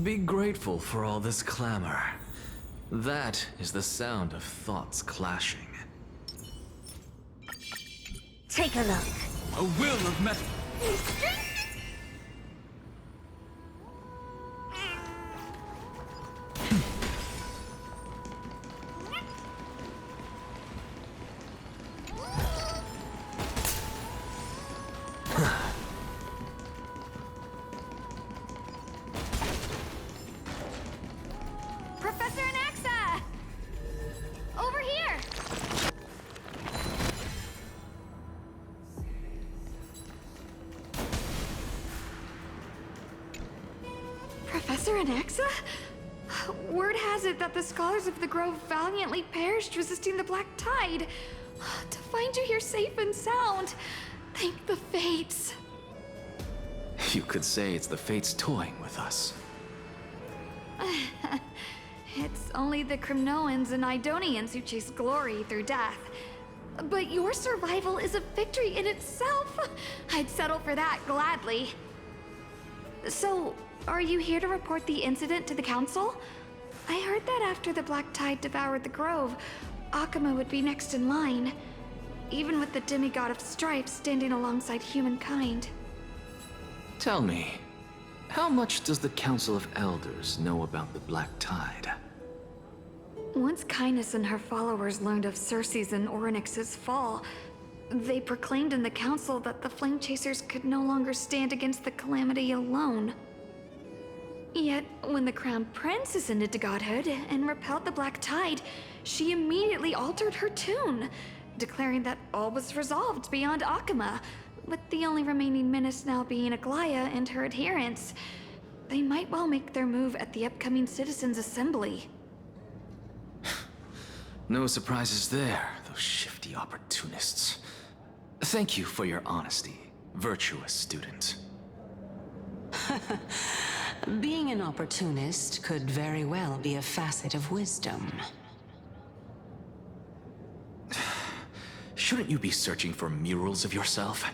Be grateful for all this clamor. That is the sound of thoughts clashing. Take a look. A will of metal. Professor Anaxa! Over here! Professor Anaxa? Word has it that the scholars of the Grove valiantly perished resisting the Black Tide. To find you here safe and sound, thank the Fates. You could say it's the Fates toying with us. It's only the Crimnoans and Idonians who chase glory through death. But your survival is a victory in itself. I'd settle for that gladly. So, are you here to report the incident to the Council? I heard that after the Black Tide devoured the Grove, Akuma would be next in line, even with the demigod of strife standing alongside humankind. Tell me, how much does the Council of Elders know about the Black Tide? Once Kindness and her followers learned of Circe's and Orynyx's fall, they proclaimed in the council that the Flame Chasers could no longer stand against the calamity alone. Yet, when the Crown Prince ascended to godhood and repelled the Black Tide, she immediately altered her tune, declaring that all was resolved beyond Akuma, with the only remaining menace now being Aglaya and her adherents. They might well make their move at the upcoming Citizens' Assembly. No surprises there, those shifty opportunists. Thank you for your honesty, virtuous student. Being an opportunist could very well be a facet of wisdom. Shouldn't you be searching for murals of yourself?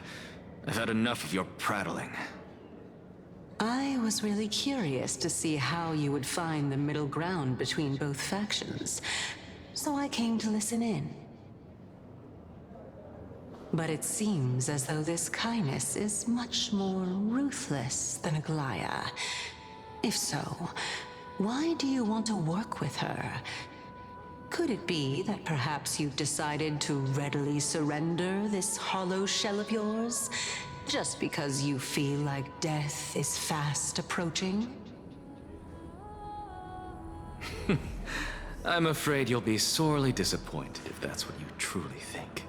I've had enough of your prattling. I was really curious to see how you would find the middle ground between both factions, so I came to listen in. But it seems as though this Kindness is much more ruthless than Aglaya. If so, why do you want to work with her? Could it be that perhaps you've decided to readily surrender this hollow shell of yours, just because you feel like death is fast approaching? I'm afraid you'll be sorely disappointed if that's what you truly think.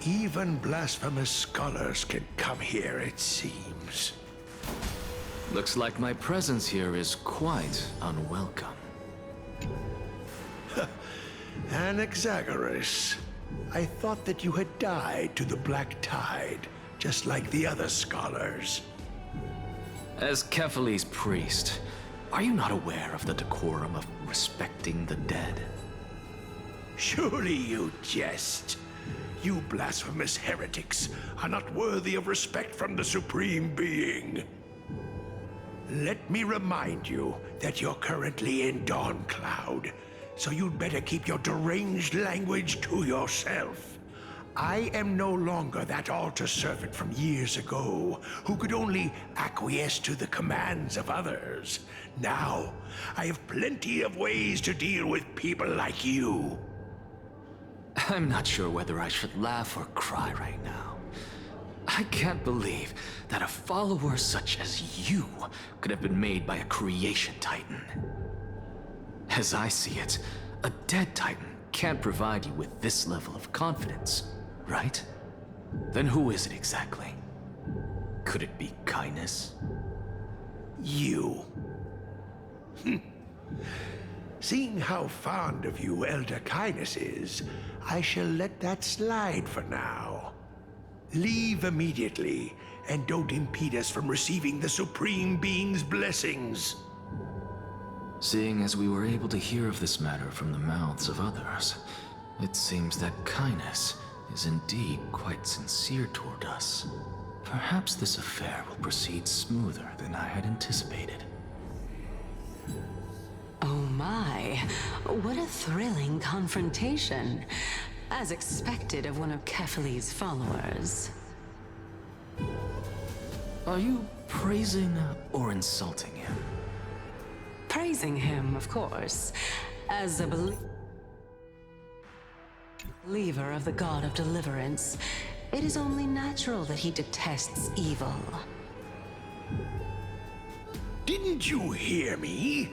Even blasphemous scholars can come here, it seems. Looks like my presence here is quite unwelcome. Anaxagoras, I thought that you had died to the Black Tide, just like the other scholars. As Kephale's priest, are you not aware of the decorum of respecting the dead? Surely you jest. You blasphemous heretics are not worthy of respect from the Supreme Being. Let me remind you that you're currently in Dawn Cloud, so you'd better keep your deranged language to yourself. I am no longer that altar servant from years ago, who could only acquiesce to the commands of others. Now, I have plenty of ways to deal with people like you. I'm not sure whether I should laugh or cry right now. I can't believe that a follower such as you could have been made by a creation titan. As I see it, a dead titan can't provide you with this level of confidence, right? Then who is it exactly? Could it be Kindness? You. Seeing how fond of you Elder Kindness is, I shall let that slide for now. Leave immediately, and don't impede us from receiving the Supreme Being's blessings. Seeing as we were able to hear of this matter from the mouths of others, it seems that Kindness is indeed quite sincere toward us. Perhaps this affair will proceed smoother than I had anticipated. Oh my, what a thrilling confrontation. As expected of one of Kefali's followers. Are you praising or insulting him? Praising him, of course, as a believer of the God of Deliverance. It is only natural that he detests evil. Didn't you hear me?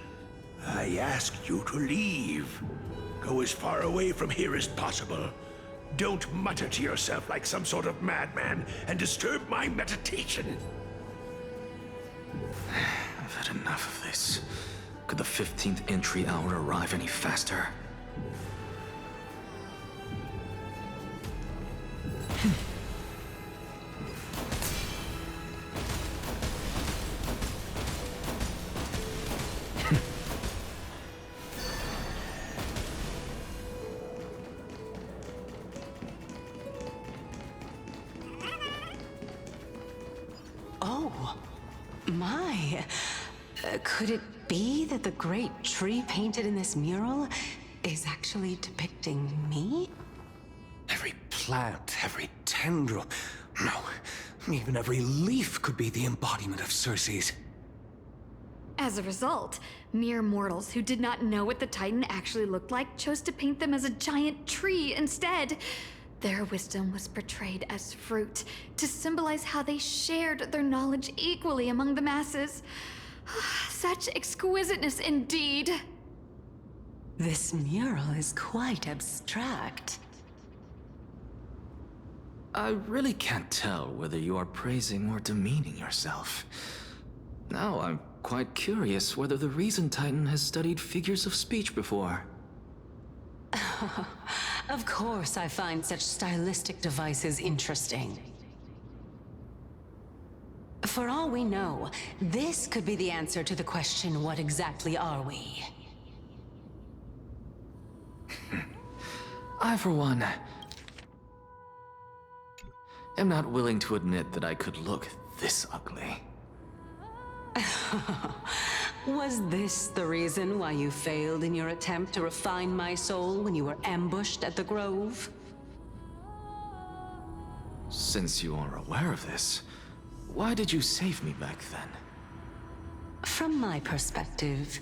I asked you to leave. Go as far away from here as possible. Don't mutter to yourself like some sort of madman and disturb my meditation. I've had enough of this. Could the 15th entry hour arrive any faster? Oh, my. Could it be that the great tree painted in this mural is actually depicting me? Every plant, every tendril, no, even every leaf could be the embodiment of Circe's. As a result, mere mortals who did not know what the Titan actually looked like chose to paint them as a giant tree instead. Their wisdom was portrayed as fruit, to symbolize how they shared their knowledge equally among the masses. Such exquisiteness indeed. This mural is quite abstract. I really can't tell whether you are praising or demeaning yourself. Now I'm quite curious whether the Reason Titan has studied figures of speech before. Of course I find such stylistic devices interesting. For all we know, this could be the answer to the question, what exactly are we? I, for one, am not willing to admit that I could look this ugly. Was this the reason why you failed in your attempt to refine my soul when you were ambushed at the Grove? Since you are aware of this, why did you save me back then? From my perspective,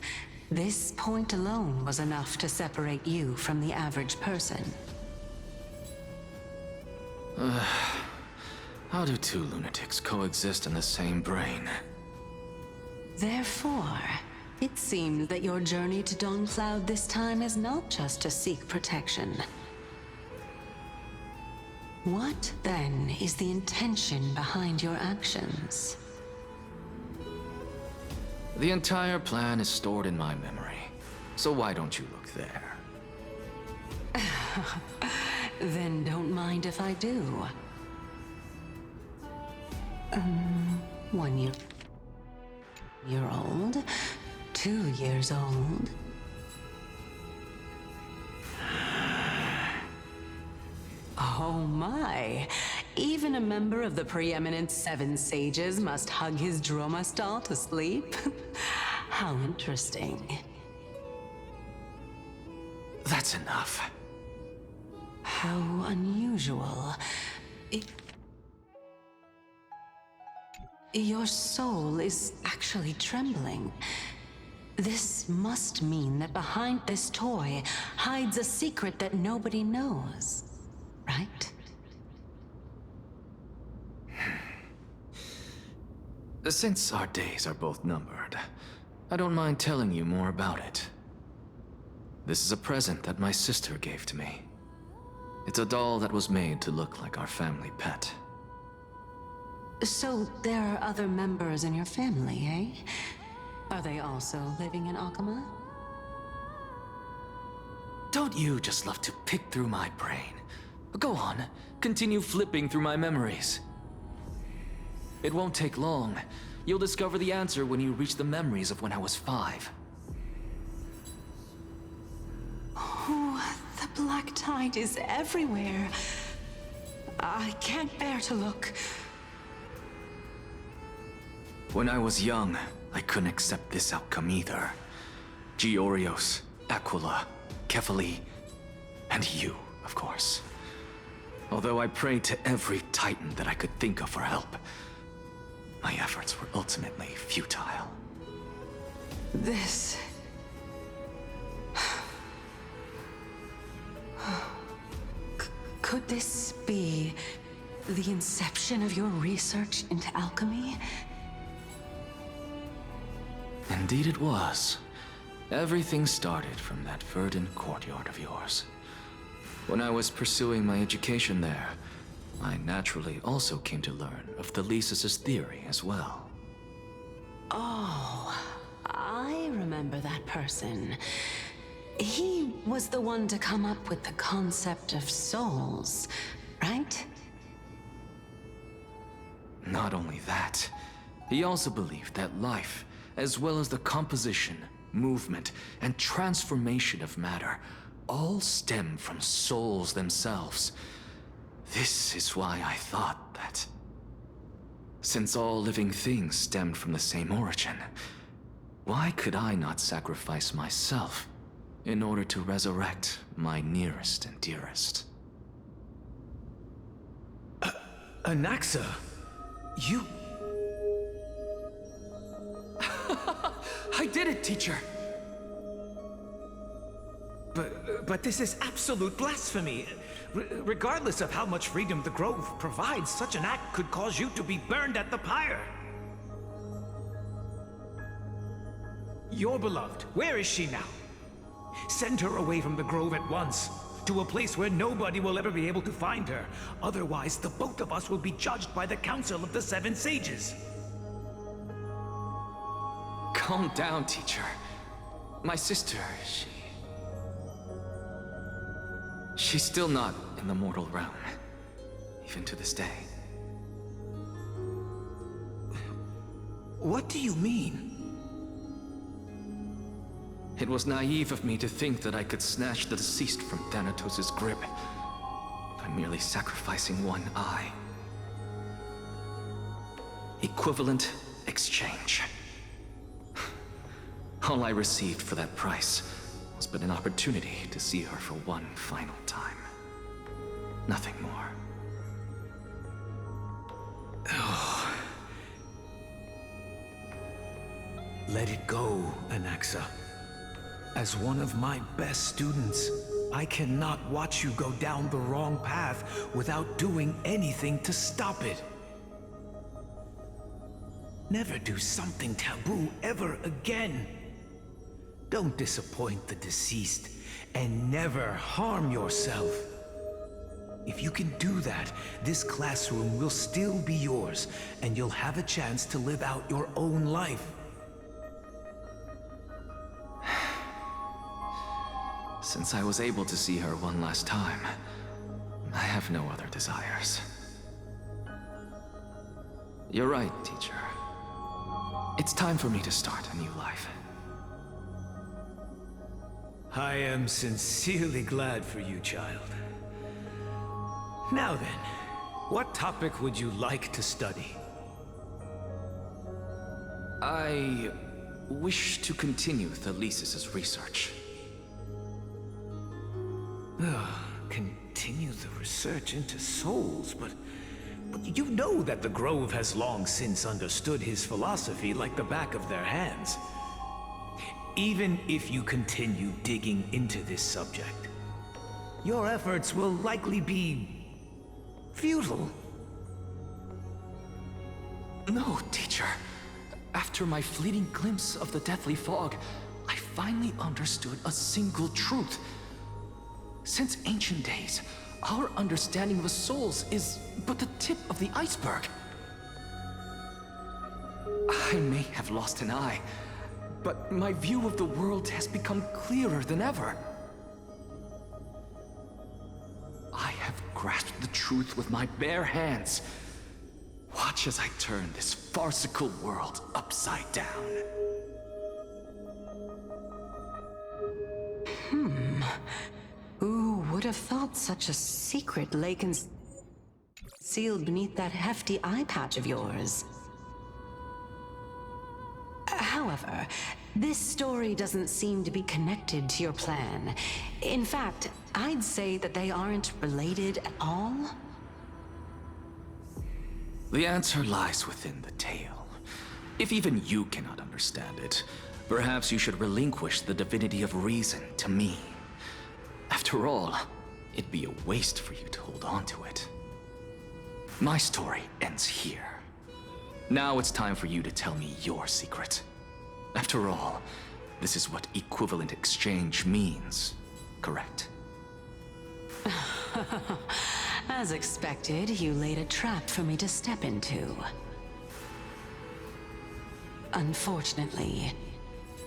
this point alone was enough to separate you from the average person. How do two lunatics coexist in the same brain? Therefore, it seems that your journey to Dawn-Cloud this time is not just to seek protection. What, then, is the intention behind your actions? The entire plan is stored in my memory, so why don't you look there? Then don't mind if I do. 1 year old, 2 years old. Oh my! Even a member of the preeminent Seven Sages must hug his droma stall to sleep? How interesting. That's enough. How unusual. Your soul is actually trembling. This must mean that behind this toy hides a secret that nobody knows, right? Since our days are both numbered, I don't mind telling you more about it. This is a present that my sister gave to me. It's a doll that was made to look like our family pet. So there are other members in your family, eh? Are they also living in Akama? Don't you just love to pick through my brain? Go on, continue flipping through my memories. It won't take long. You'll discover the answer when you reach the memories of when I was 5. Oh, the black tide is everywhere. I can't bear to look. When I was young, I couldn't accept this outcome either. Georios, Aquila, Kefali, and you, of course. Although I prayed to every titan that I could think of for help, my efforts were ultimately futile. This... Could this be the inception of your research into alchemy? Indeed it was. Everything started from that verdant courtyard of yours. When I was pursuing my education there, I naturally also came to learn of Thelesis' theory as well. Oh, I remember that person. He was the one to come up with the concept of souls, right? Not only that, he also believed that life, as well as the composition, movement, and transformation of matter, all stem from souls themselves. This is why I thought that, since all living things stemmed from the same origin, why could I not sacrifice myself in order to resurrect my nearest and dearest? Anaxa, you... I did it, teacher! But this is absolute blasphemy. Regardless of how much freedom the Grove provides, such an act could cause you to be burned at the pyre. Your beloved, where is she now? Send her away from the Grove at once, to a place where nobody will ever be able to find her. Otherwise, the both of us will be judged by the Council of the Seven Sages. Calm down, teacher. My sister, she's still not in the mortal realm, even to this day. What do you mean? It was naive of me to think that I could snatch the deceased from Thanatos' grip by merely sacrificing one eye. Equivalent exchange. All I received for that price was but an opportunity to see her for one final time. Nothing more. Let it go, Anaxa. As one of my best students, I cannot watch you go down the wrong path without doing anything to stop it. Never do something taboo ever again. Don't disappoint the deceased, and never harm yourself. If you can do that, this classroom will still be yours, and you'll have a chance to live out your own life. Since I was able to see her one last time, I have no other desires. You're right, teacher. It's time for me to start a new life. I am sincerely glad for you, child. Now then, what topic would you like to study? I wish to continue Thelesis' research. Continue the research into souls, but you know that the Grove has long since understood his philosophy like the back of their hands. Even if you continue digging into this subject, your efforts will likely be futile. No, teacher. After my fleeting glimpse of the deathly fog, I finally understood a single truth. Since ancient days, our understanding of the souls is but the tip of the iceberg. I may have lost an eye, but my view of the world has become clearer than ever. grasp the truth with my bare hands. Watch as I turn this farcical world upside down. Who would have thought such a secret lay concealed beneath that hefty eye patch of yours? However, this story doesn't seem to be connected to your plan. In fact, I'd say that they aren't related at all. The answer lies within the tale. If even you cannot understand it, perhaps you should relinquish the divinity of reason to me. After all, it'd be a waste for you to hold on to it. My story ends here. Now it's time for you to tell me your secret. After all, this is what equivalent exchange means, correct? As expected, you laid a trap for me to step into. Unfortunately,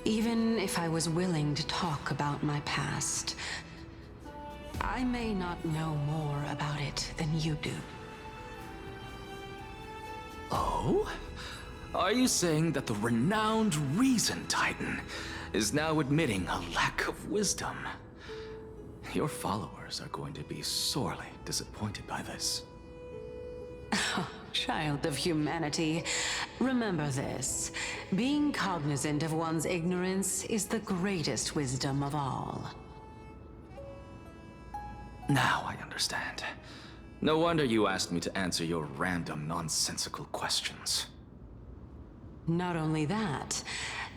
even if I was willing to talk about my past, I may not know more about it than you do. Oh? Are you saying that the renowned Reason Titan is now admitting a lack of wisdom? Your followers are going to be sorely disappointed by this. Child of humanity, remember this. Being cognizant of one's ignorance is the greatest wisdom of all. Now I understand. No wonder you asked me to answer your random, nonsensical questions. Not only that,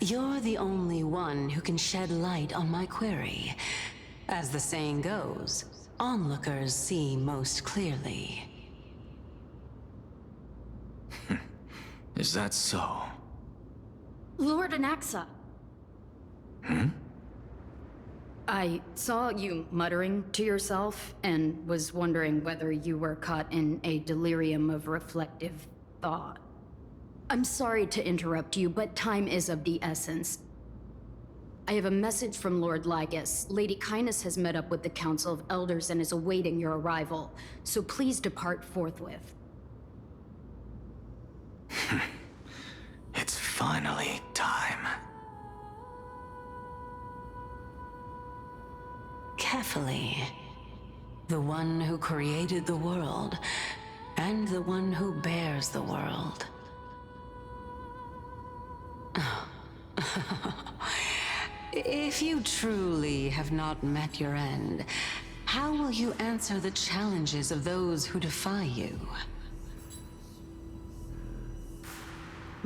you're the only one who can shed light on my query. As the saying goes, onlookers see most clearly. Is that so? Lord Anaxa. I saw you muttering to yourself and was wondering whether you were caught in a delirium of reflective thought. I'm sorry to interrupt you, but time is of the essence. I have a message from Lord Lygus. Lady Kindness has met up with the Council of Elders and is awaiting your arrival, so please depart forthwith. It's finally time. Carefully. The one who created the world, and the one who bears the world. If you truly have not met your end, how will you answer the challenges of those who defy you?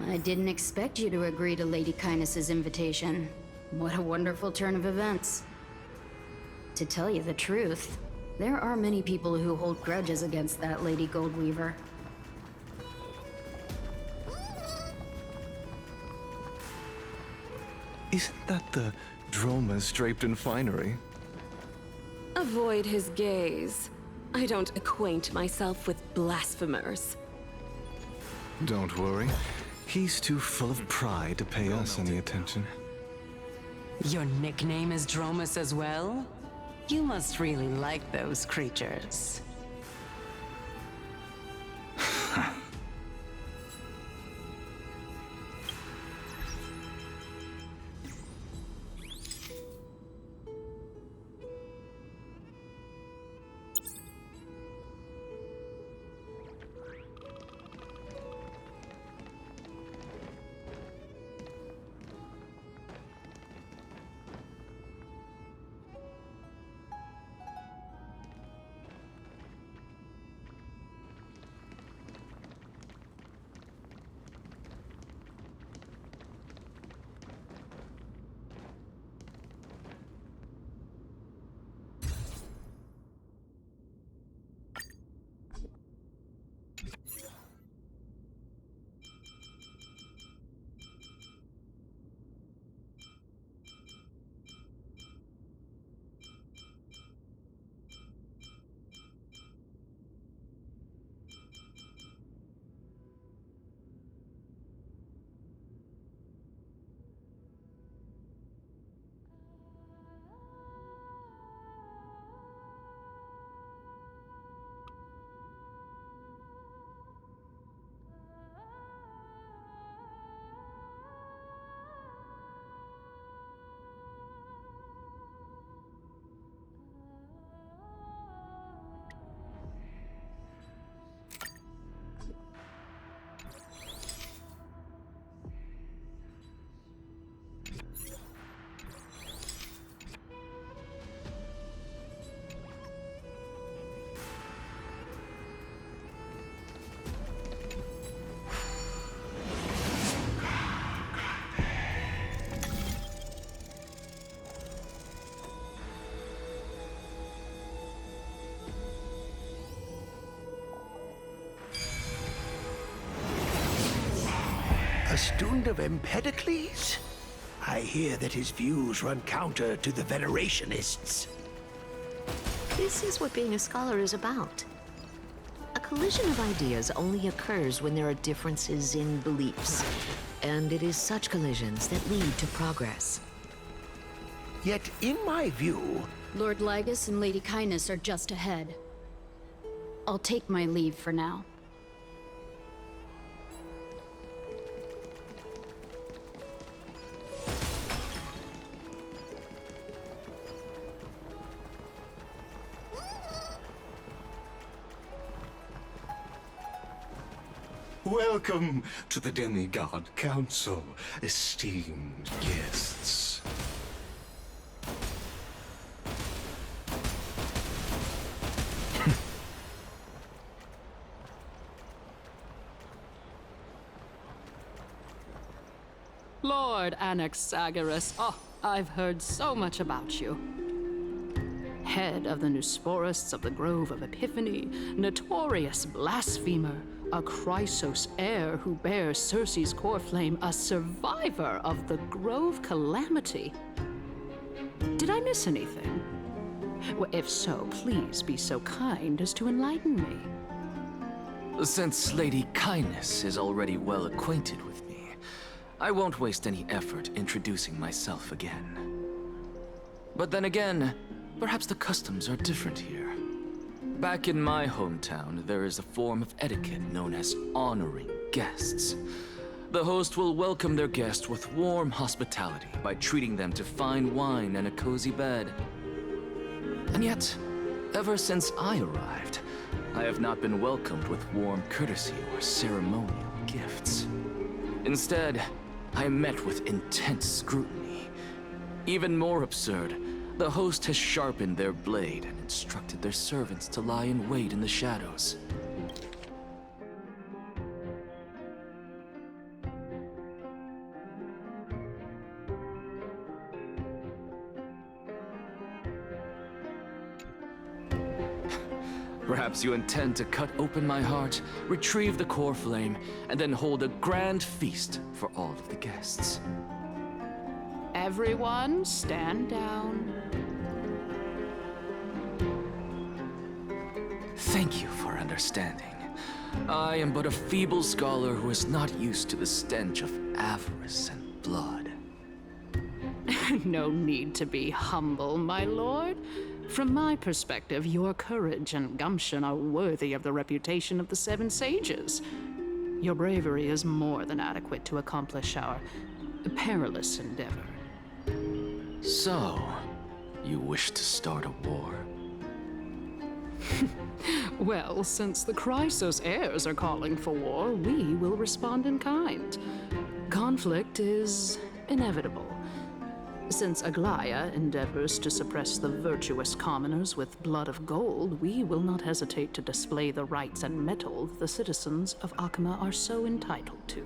I didn't expect you to agree to Lady Kindness's invitation. What a wonderful turn of events. To tell you the truth, there are many people who hold grudges against that Lady Goldweaver. Isn't that the dromas draped in finery? Avoid his gaze. I don't acquaint myself with blasphemers. Don't worry. He's too full of pride to pay us any attention. Your nickname is Dromus as well? You must really like those creatures. A student of Empedocles? I hear that his views run counter to the Venerationists. This is what being a scholar is about. A collision of ideas only occurs when there are differences in beliefs. And it is such collisions that lead to progress. Yet, in my view, Lord Lygus and Lady Kindness are just ahead. I'll take my leave for now. Welcome to the Demigod Council, esteemed guests. Lord Anaxagoras, oh, I've heard so much about you. Head of the Nusporists of the Grove of Epiphany, notorious blasphemer, a Chrysos heir who bears Circe's core flame, a survivor of the Grove calamity. Did I miss anything? Well, if so, please be so kind as to enlighten me. Since Lady Kindness is already well acquainted with me, I won't waste any effort introducing myself again. But then again, perhaps the customs are different here. Back in my hometown, there is a form of etiquette known as honoring guests. The host will welcome their guest with warm hospitality by treating them to fine wine and a cozy bed. And yet, ever since I arrived, I have not been welcomed with warm courtesy or ceremonial gifts. Instead, I am met with intense scrutiny. Even more absurd, the host has sharpened their blade and instructed their servants to lie in wait in the shadows. Perhaps you intend to cut open my heart, retrieve the core flame, and then hold a grand feast for all of the guests. Everyone, stand down. Thank you for understanding. I am but a feeble scholar who is not used to the stench of avarice and blood. No need to be humble, my lord. From my perspective, your courage and gumption are worthy of the reputation of the Seven Sages. Your bravery is more than adequate to accomplish our perilous endeavor. So, you wish to start a war? Well, since the Chrysos heirs are calling for war, we will respond in kind. Conflict is inevitable. Since Aglaya endeavors to suppress the virtuous commoners with blood of gold, we will not hesitate to display the rights and mettle the citizens of Akama are so entitled to.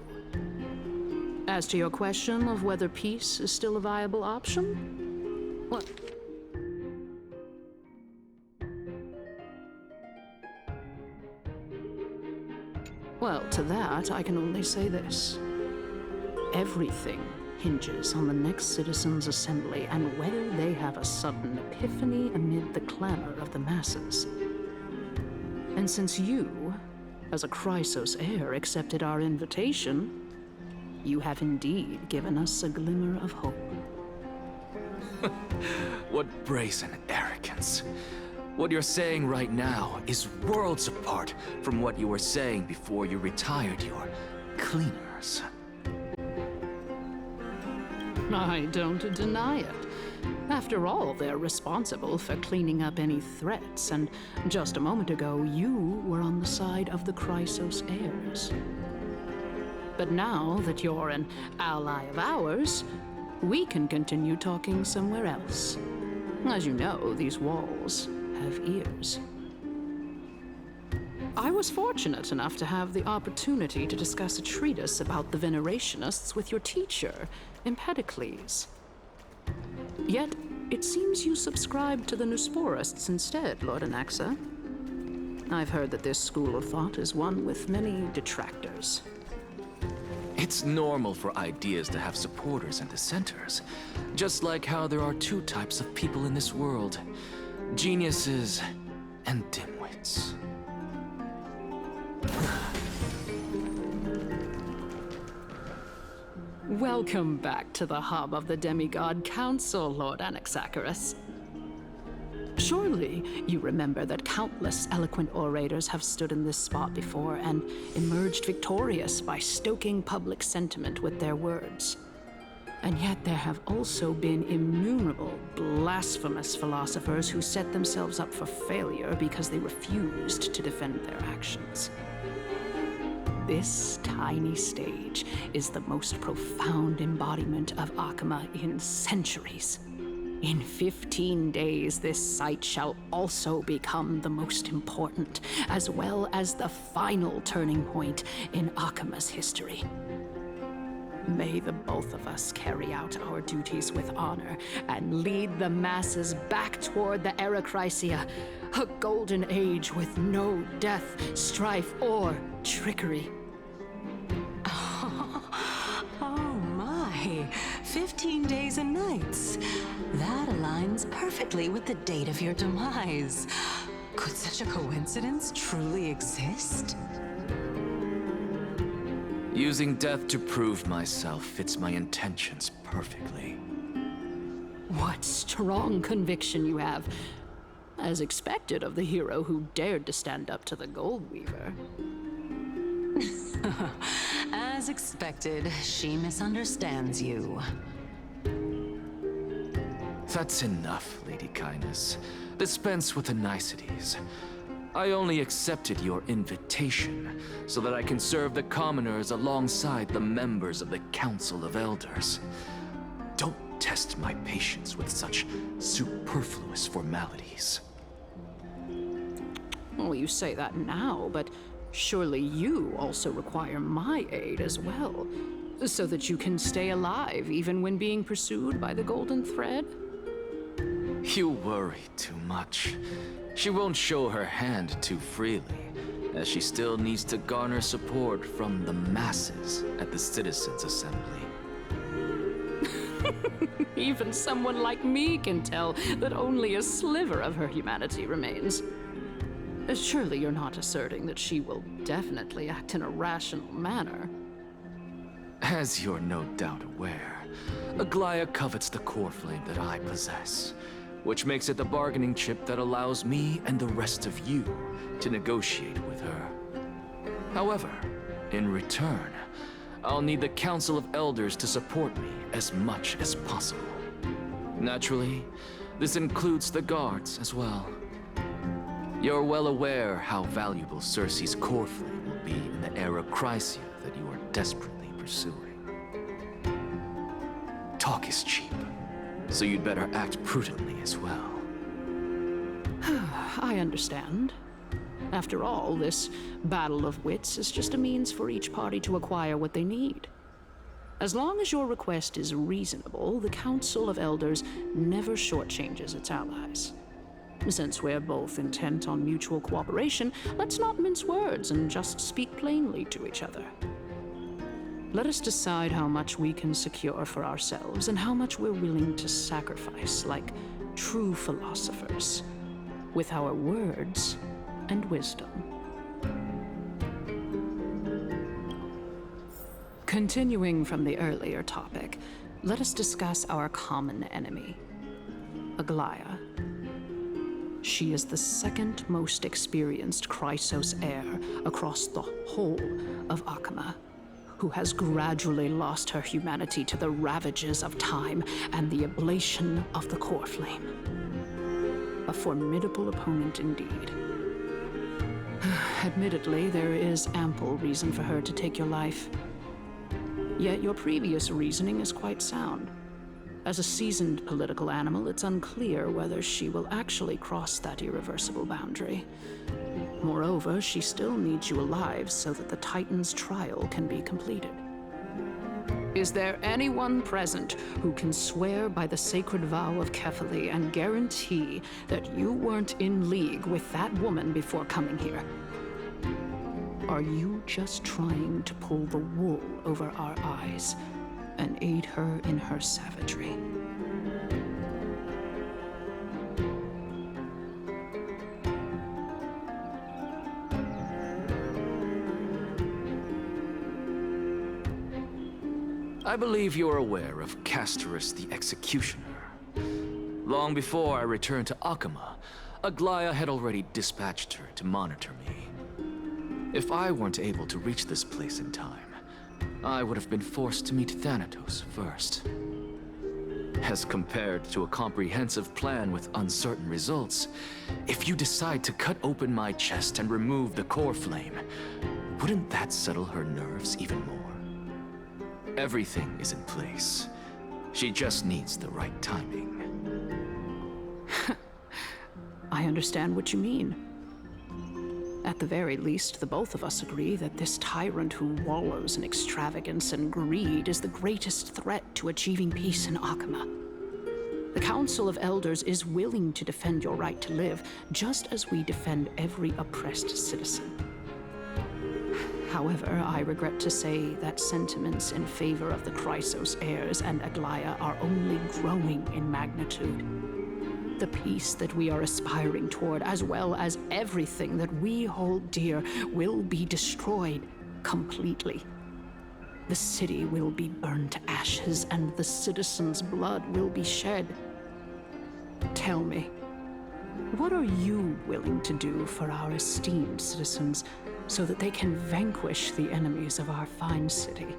As to your question of whether peace is still a viable option, well, to that, I can only say this. Everything hinges on the next citizens' assembly and whether they have a sudden epiphany amid the clamor of the masses. And since you, as a Chrysos heir, accepted our invitation, you have indeed given us a glimmer of hope. What brazen arrogance. What you're saying right now is worlds apart from what you were saying before you retired your cleaners. I don't deny it. After all, they're responsible for cleaning up any threats, and just a moment ago, you were on the side of the Chrysos heirs. But now that you're an ally of ours, we can continue talking somewhere else. As you know, these walls have ears. I was fortunate enough to have the opportunity to discuss a treatise about the Venerationists with your teacher, Empedocles. Yet, it seems you subscribe to the Nusporists instead, Lord Anaxa. I've heard that this school of thought is one with many detractors. It It's normal for ideas to have supporters and dissenters, just like how there are two types of people in this world: geniuses and dimwits. Welcome back to the hub of the Demigod Council, Lord Anaxagoras. Surely you remember that countless eloquent orators have stood in this spot before and emerged victorious by stoking public sentiment with their words. And yet there have also been innumerable blasphemous philosophers who set themselves up for failure because they refused to defend their actions. This tiny stage is the most profound embodiment of Akama in centuries. In 15 days, this site shall also become the most important, as well as the final turning point in Akama's history. May the both of us carry out our duties with honor and lead the masses back toward the Erechrysia, a golden age with no death, strife, or trickery. Oh my, 15 days and nights. That aligns perfectly with the date of your demise. Could such a coincidence truly exist? Using death to prove myself fits my intentions perfectly. What strong conviction you have, as expected of the hero who dared to stand up to the Gold Weaver. As expected, she misunderstands you. That's enough, Lady Kindness. Dispense with the niceties. I only accepted your invitation so that I can serve the commoners alongside the members of the Council of Elders. Don't test my patience with such superfluous formalities. Well, you say that now, but surely you also require my aid as well, so that you can stay alive even when being pursued by the Golden Thread? You worry too much. She won't show her hand too freely, as she still needs to garner support from the masses at the Citizens' Assembly. Even someone like me can tell that only a sliver of her humanity remains. Surely you're not asserting that she will definitely act in a rational manner. As you're no doubt aware, Aglaya covets the core flame that I possess, which makes it the bargaining chip that allows me and the rest of you to negotiate with her. However, in return, I'll need the Council of Elders to support me as much as possible. Naturally, this includes the guards as well. You're well aware how valuable Circe's core flame will be in the Erechrysia that you are desperately pursuing. Talk is cheap, so you'd better act prudently as well. I understand. After all, this battle of wits is just a means for each party to acquire what they need. As long as your request is reasonable, the Council of Elders never shortchanges its allies. Since we're both intent on mutual cooperation, let's not mince words and just speak plainly to each other. Let us decide how much we can secure for ourselves and how much we're willing to sacrifice like true philosophers, with our words and wisdom. Continuing from the earlier topic, let us discuss our common enemy, Aglaya. She is the second most experienced Chrysos heir across the whole of Akama, who has gradually lost her humanity to the ravages of time and the ablation of the core flame. A formidable opponent indeed. Admittedly, there is ample reason for her to take your life. Yet your previous reasoning is quite sound. As a seasoned political animal, it's unclear whether she will actually cross that irreversible boundary. Moreover, she still needs you alive so that the Titan's trial can be completed. Is there anyone present who can swear by the sacred vow of Kefali and guarantee that you weren't in league with that woman before coming here? are you just trying to pull the wool over our eyes and aid her in her savagery? I believe you're aware of Castorus the Executioner. Long before I returned to Akama, Aglaya had already dispatched her to monitor me. If I weren't able to reach this place in time, I would have been forced to meet Thanatos first. As compared to a comprehensive plan with uncertain results, if you decide to cut open my chest and remove the core flame, wouldn't that settle her nerves even more? Everything is in place. She just needs the right timing. I understand what you mean. At the very least, the both of us agree that this tyrant who wallows in extravagance and greed is the greatest threat to achieving peace in Akama. The Council of Elders is willing to defend your right to live, just as we defend every oppressed citizen. However, I regret to say that sentiments in favor of the Chrysos heirs and Aglaya are only growing in magnitude. The peace that we are aspiring toward, as well as everything that we hold dear, will be destroyed completely. The city will be burned to ashes, and the citizens' blood will be shed. Tell me, what are you willing to do for our esteemed citizens so that they can vanquish the enemies of our fine city?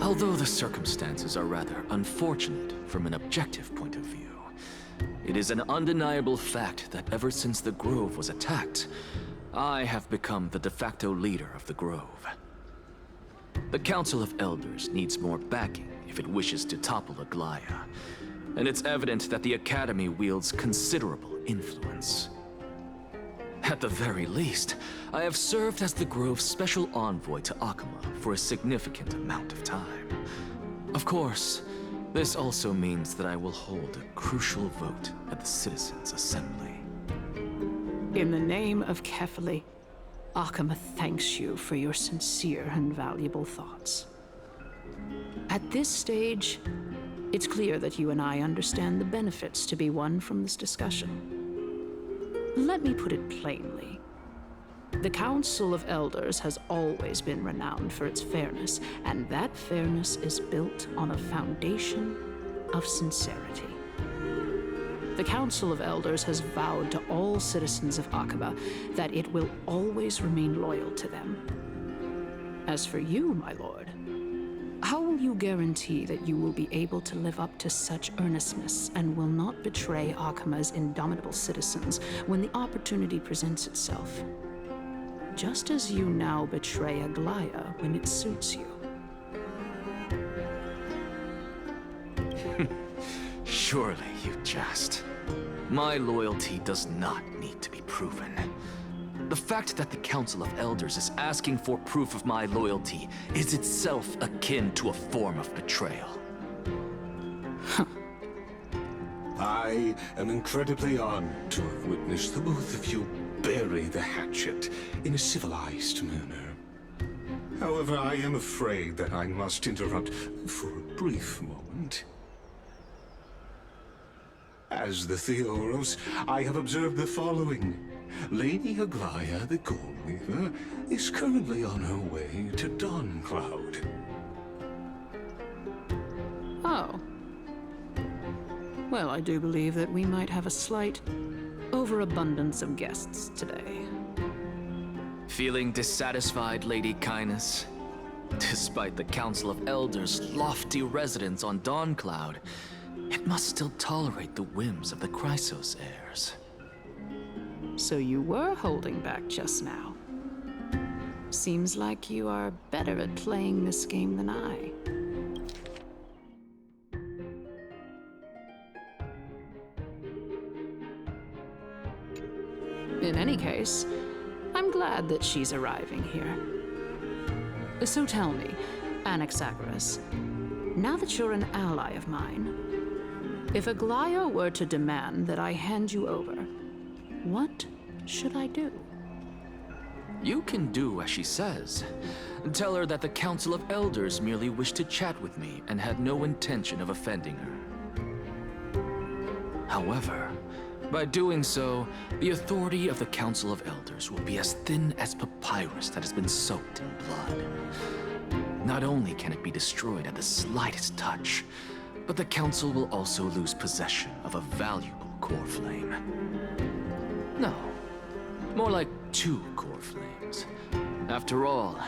Although the circumstances are rather unfortunate from an objective point of view, it is an undeniable fact that ever since the Grove was attacked, I have become the de facto leader of the Grove. The Council of Elders needs more backing if it wishes to topple Aglaya, and it's evident that the Academy wields considerable influence. At the very least, I have served as the Grove's special envoy to Akama for a significant amount of time. Of course, this also means that I will hold a crucial vote at the Citizens' Assembly. In the name of Kefali, Akama thanks you for your sincere and valuable thoughts. At this stage, it's clear that you and I understand the benefits to be won from this discussion. Let me put it plainly. The Council of Elders has always been renowned for its fairness, and that fairness is built on a foundation of sincerity. The Council of Elders has vowed to all citizens of Akaba that it will always remain loyal to them. As for you, my lord, how will you guarantee that you will be able to live up to such earnestness and will not betray Akama's indomitable citizens when the opportunity presents itself? Just as you now betray Aglaya when it suits you. Surely you jest. My loyalty does not need to be proven. The fact that the Council of Elders is asking for proof of my loyalty is itself akin to a form of betrayal. I am incredibly honored to have witnessed the both of you bury the hatchet in a civilized manner. However, I am afraid that I must interrupt for a brief moment. As the Theoros, I have observed the following. Lady Aglaya, the Goldweaver, is currently on her way to Dawncloud. Oh. Well, I do believe that we might have a slight overabundance of guests today. Feeling dissatisfied, Lady Kindness? Despite the Council of Elders' lofty residence on Dawncloud, it must still tolerate the whims of the Chrysos heirs. So you were holding back just now. Seems like you are better at playing this game than I. In any case, I'm glad that she's arriving here. So tell me, Anaxagoras, now that you're an ally of mine, if Aglaya were to demand that I hand you over, what should I do? You can do as she says. Tell her that the Council of Elders merely wished to chat with me and had no intention of offending her. However, by doing so, the authority of the Council of Elders will be as thin as papyrus that has been soaked in blood. Not only can it be destroyed at the slightest touch, but the Council will also lose possession of a valuable core flame. No, more like 2 core flames. After all,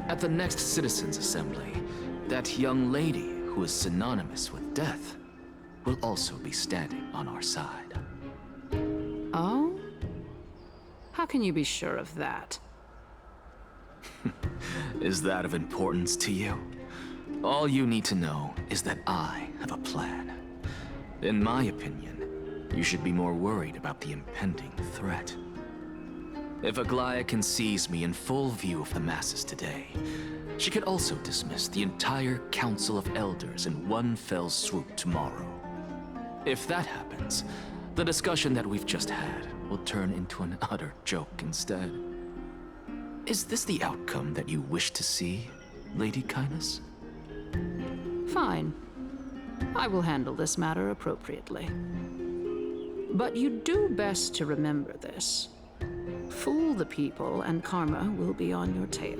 at the next Citizens' Assembly, that young lady who is synonymous with death will also be standing on our side. Oh? How can you be sure of that? Is that of importance to you? All you need to know is that I have a plan. In my opinion, you should be more worried about the impending threat. If Aglaya can seize me in full view of the masses today, she could also dismiss the entire Council of Elders in one fell swoop tomorrow. If that happens, the discussion that we've just had will turn into an utter joke instead. Is this the outcome that you wish to see, Lady Kindness? Fine. I will handle this matter appropriately. But you do best to remember this. Fool the people and karma will be on your tail.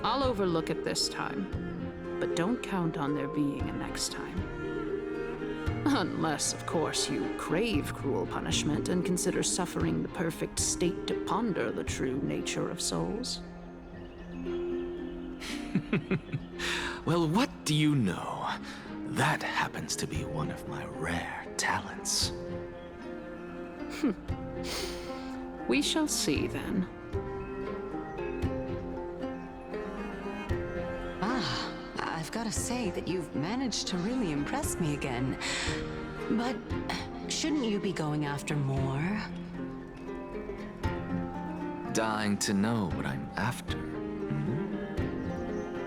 I'll overlook it this time, but don't count on there being a next time. Unless, of course, you crave cruel punishment and consider suffering the perfect state to ponder the true nature of souls. Well, what do you know? That happens to be one of my rare talents. We shall see, then. I've got to say that you've managed to really impress me again. But shouldn't you be going after more? Dying to know what I'm after.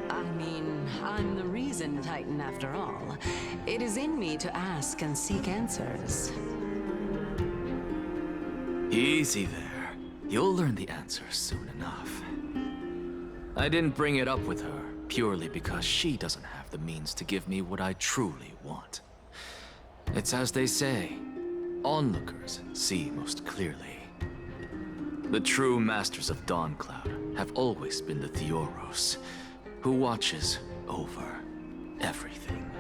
I mean, I'm the reason Titan after all. It is in me to ask and seek answers. Easy there. You'll learn the answers soon enough. I didn't bring it up with her purely because she doesn't have the means to give me what I truly want. It's as they say, onlookers see most clearly. The true masters of Dawncloud have always been the Theoros, who watches over everything.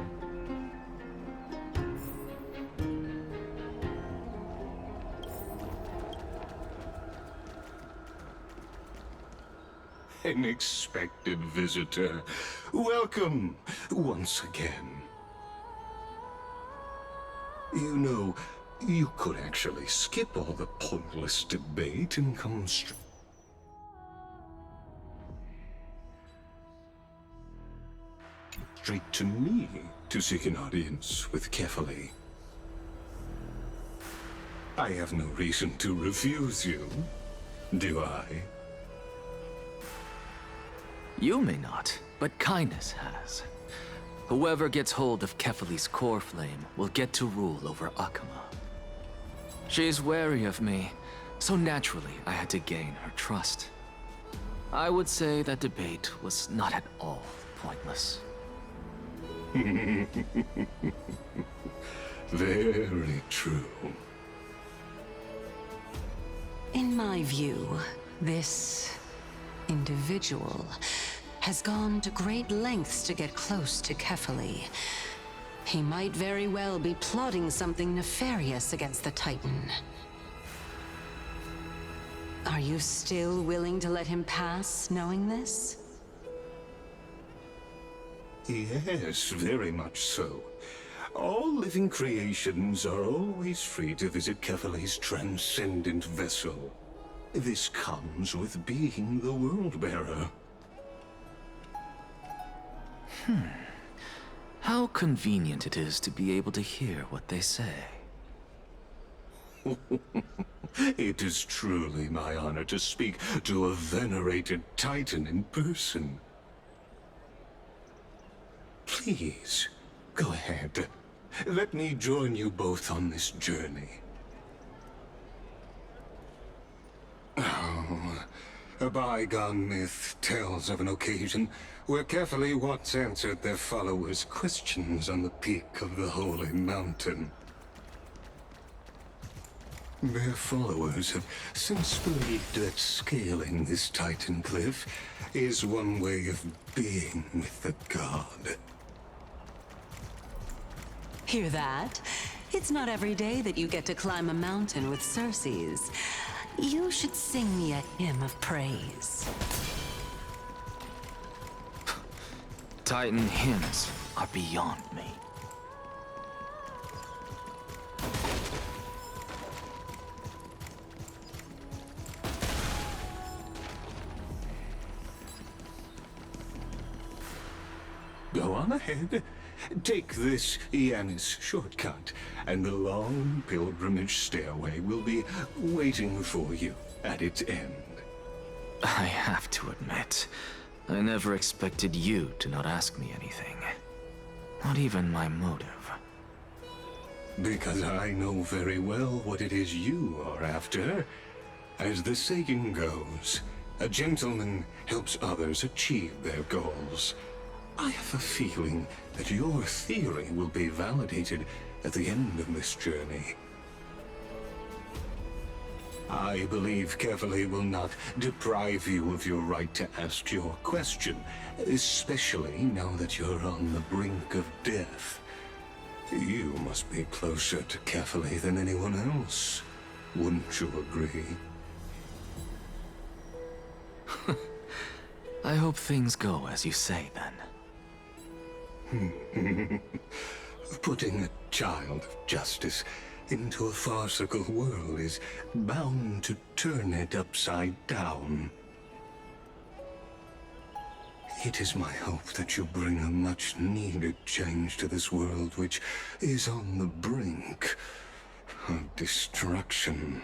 An expected visitor. Welcome once again. You know, you could actually skip all the pointless debate and come straight to me to seek an audience with Kefali. I have no reason to refuse you, do I? You may not, but Kindness has. Whoever gets hold of Kefali's core flame will get to rule over Akama. She's wary of me, so naturally I had to gain her trust. I would say that debate was not at all pointless. Very true. In my view, this individual has gone to great lengths to get close to Kefali. He might very well be plotting something nefarious against the Titan. Are you still willing to let him pass, knowing this? Yes, very much so. All living creations are always free to visit Kefali's transcendent vessel. This comes with being the World-Bearer. How convenient it is to be able to hear what they say. It is truly my honor to speak to a venerated Titan in person. Please, go ahead. Let me join you both on this journey. Oh, a bygone myth tells of an occasion where Kefali once answered their followers' questions on the peak of the Holy Mountain. Their followers have since believed that scaling this Titan cliff is one way of being with the god. Hear that? It's not every day that you get to climb a mountain with Circes. You should sing me a hymn of praise. Titan hymns are beyond me. Go on ahead. Take this Yanis shortcut, and the long pilgrimage stairway will be waiting for you at its end. I have to admit, I never expected you to not ask me anything. Not even my motive. Because I know very well what it is you are after. As the saying goes, a gentleman helps others achieve their goals. I have a feeling that your theory will be validated at the end of this journey. I believe Kefali will not deprive you of your right to ask your question, especially now that you're on the brink of death. You must be closer to Kefali than anyone else. Wouldn't you agree? I hope things go as you say, then. Putting a child of justice into a farcical world is bound to turn it upside down. It is my hope that you bring a much-needed change to this world, which is on the brink of destruction.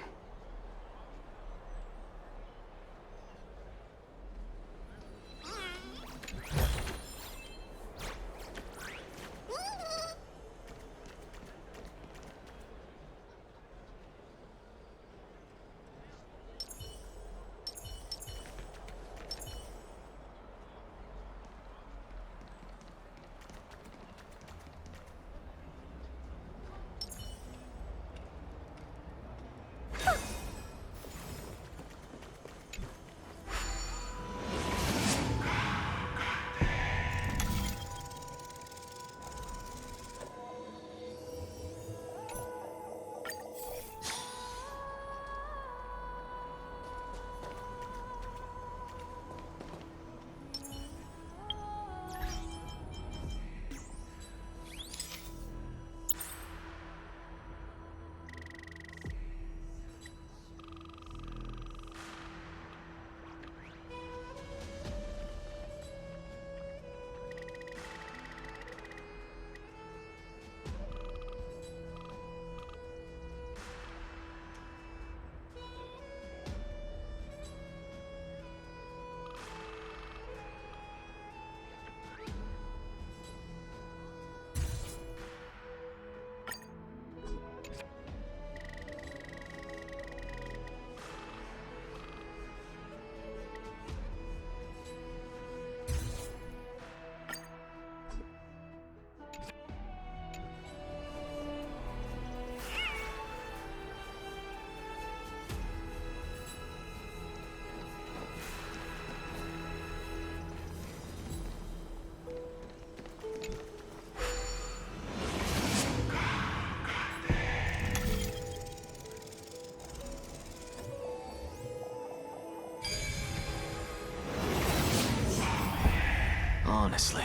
Honestly,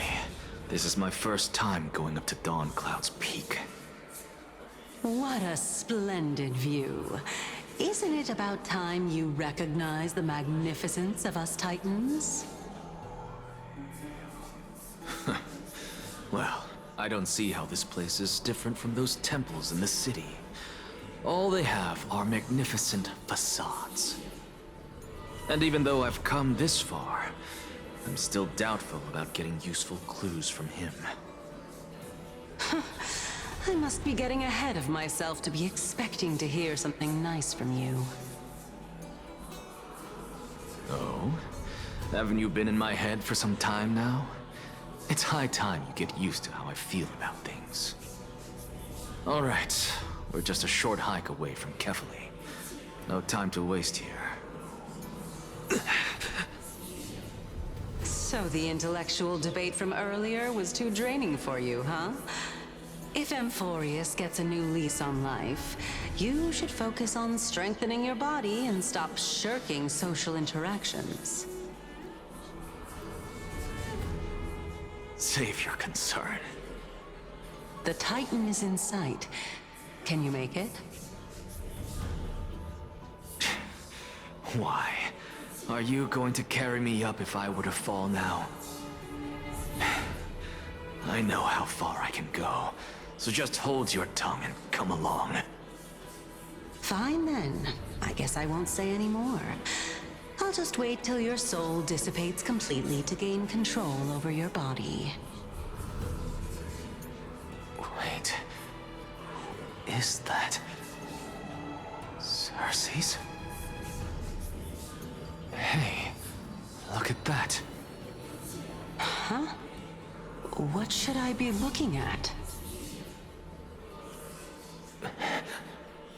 this is my first time going up to Dawn Cloud's peak. What a splendid view. Isn't it about time you recognize the magnificence of us Titans? Well, I don't see how this place is different from those temples in the city. All they have are magnificent facades. And even though I've come this far, I'm still doubtful about getting useful clues from him. I must be getting ahead of myself to be expecting to hear something nice from you. Oh? Haven't you been in my head for some time now? It's high time you get used to how I feel about things. All right, we're just a short hike away from Kefali. No time to waste here. So the intellectual debate from earlier was too draining for you, huh? If Amphorius gets a new lease on life, you should focus on strengthening your body and stop shirking social interactions. Save your concern. The Titan is in sight. Can you make it? Why? Are you going to carry me up if I were to fall now? I know how far I can go, so just hold your tongue and come along. Fine then. I guess I won't say any more. I'll just wait till your soul dissipates completely to gain control over your body. Wait. Who is that? Cersei's? Hey, look at that. Huh? What should I be looking at?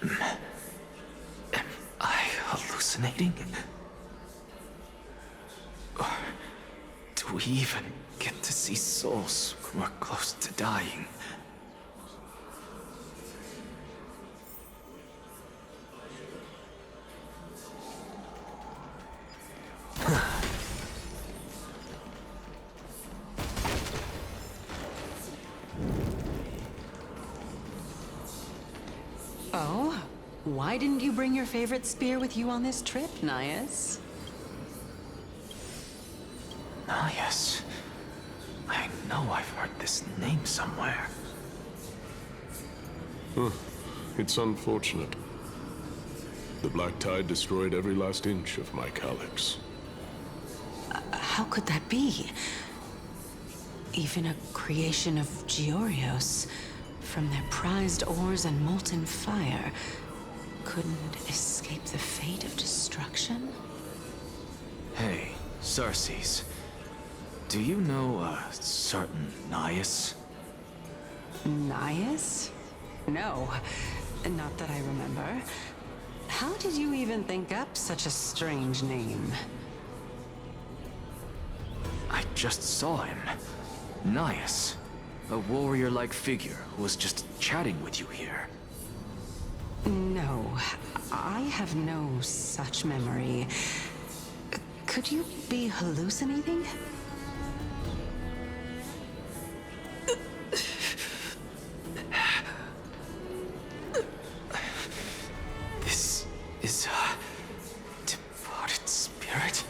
Am I hallucinating? Or do we even get to see souls when we're close to dying? Oh? Why didn't you bring your favorite spear with you on this trip, Nias? Ah, yes. I know I've heard this name somewhere. It's unfortunate. The Black Tide destroyed every last inch of my calyx. How could that be? Even a creation of Georios, from their prized ores and molten fire, couldn't escape the fate of destruction? Hey, Cersei's. Do you know a certain Nias? Nias? No, not that I remember. How did you even think up such a strange name? I just saw him. Nias. A warrior-like figure who was just chatting with you here. No, I have no such memory. Could you be hallucinating? This is a departed spirit?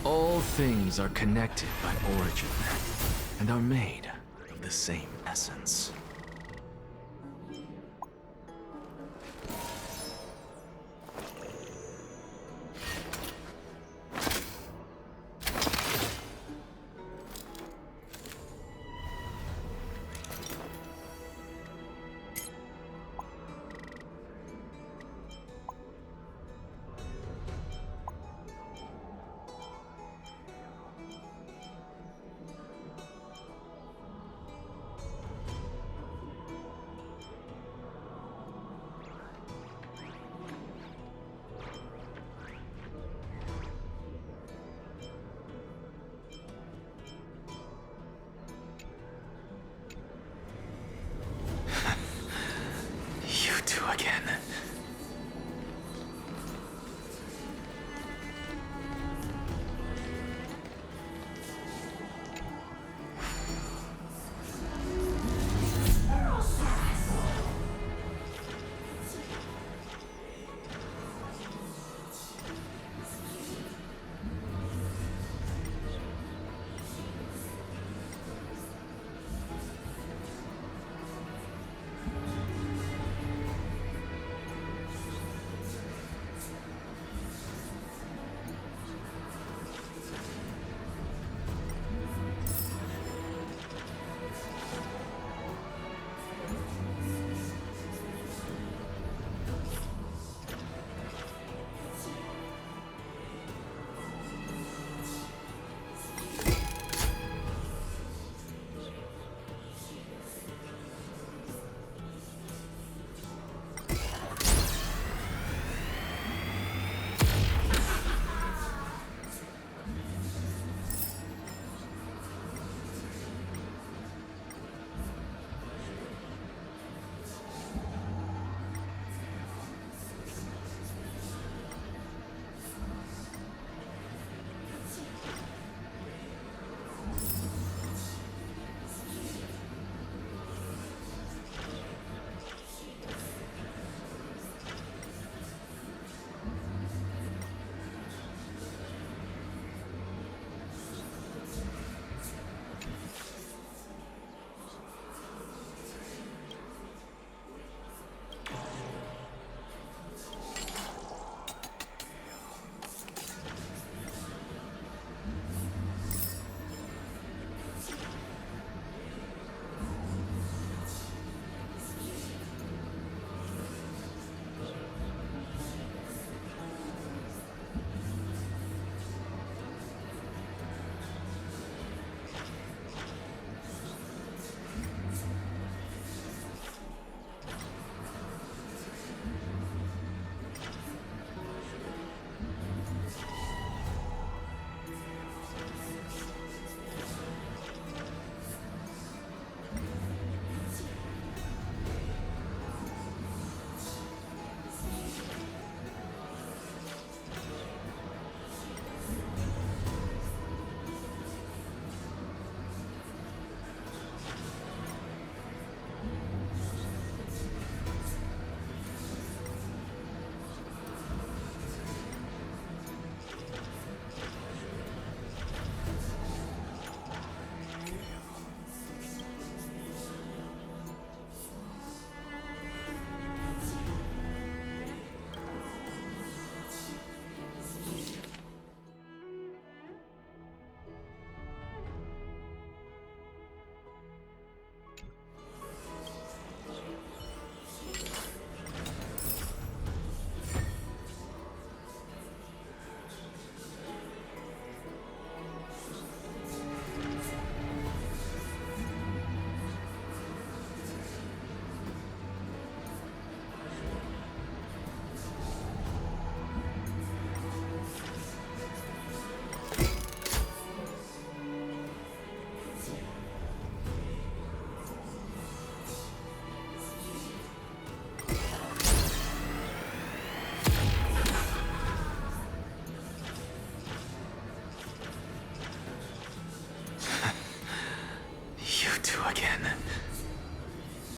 All things are connected by origin, and are made of the same essence.